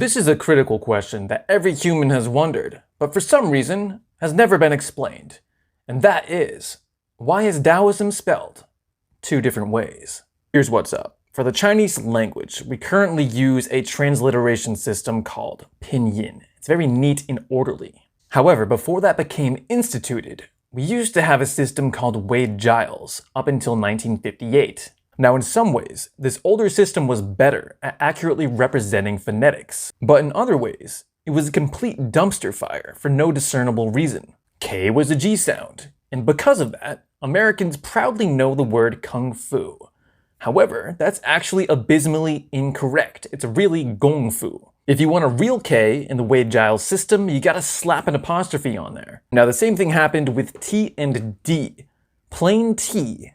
This is a critical question that every human has wondered, but for some reason has never been explained. And that is, why is Daoism spelled two different ways? Here's what's up. For the Chinese language, we currently use a transliteration system called pinyin. It's very neat and orderly. However, before that became instituted, we used to have a system called Wade-Giles up until 1958. Now, in some ways, this older system was better at accurately representing phonetics, but in other ways, it was a complete dumpster fire for no discernible reason. K was a G sound, and because of that, Americans proudly know the word kung fu. However, that's actually abysmally incorrect. It's really gong fu. If you want a real K in the Wade-Giles system, you gotta slap an apostrophe on there. Now, the same thing happened with T and D. Plain T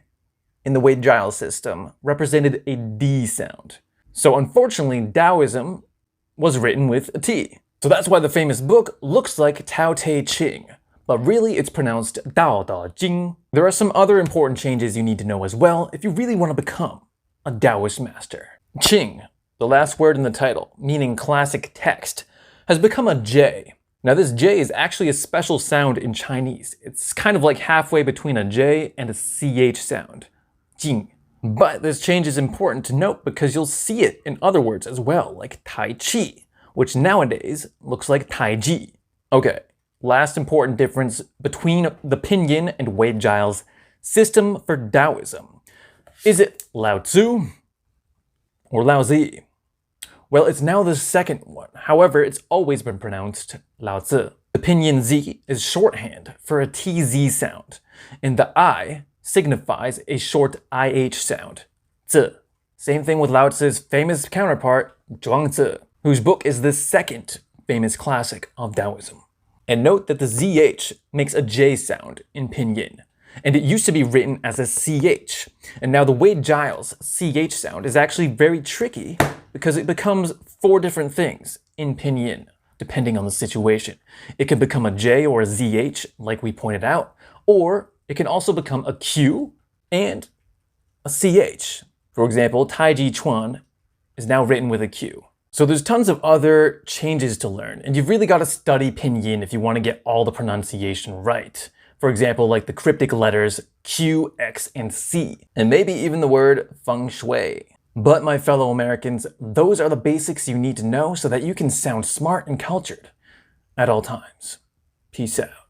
in the Wade-Giles system represented a D sound. So unfortunately, Daoism was written with a T. So that's why the famous book looks like Tao Te Ching, but really it's pronounced Dao Da Jing. There are some other important changes you need to know as well if you really want to become a Daoist master. Qing, the last word in the title, meaning classic text, has become a J. Now this J is actually a special sound in Chinese. It's kind of like halfway between a J and a CH sound. Jing. But this change is important to note because you'll see it in other words as well, like Tai Chi, which nowadays looks like Tai Ji. Okay, last important difference between the pinyin and Wade-Giles system for Daoism. Is it Laozi or Laozi? Well, it's now the second one. However, it's always been pronounced Laozi. The pinyin Z is shorthand for a TZ sound, and the I signifies a short IH sound. Zi. Same thing with Lao Tzu's famous counterpart, Zhuangzi, whose book is the second famous classic of Daoism. And note that the ZH makes a J sound in pinyin, and it used to be written as a CH. And now the Wade-Giles CH sound is actually very tricky because it becomes four different things in pinyin, depending on the situation. It can become a J or a ZH, like we pointed out, or it can also become a Q and a CH. For example, Taiji Chuan is now written with a Q. So there's tons of other changes to learn, and you've really got to study pinyin if you want to get all the pronunciation right. For example, like the cryptic letters Q, X, and C, and maybe even the word feng shui. But my fellow Americans, those are the basics you need to know so that you can sound smart and cultured at all times. Peace out.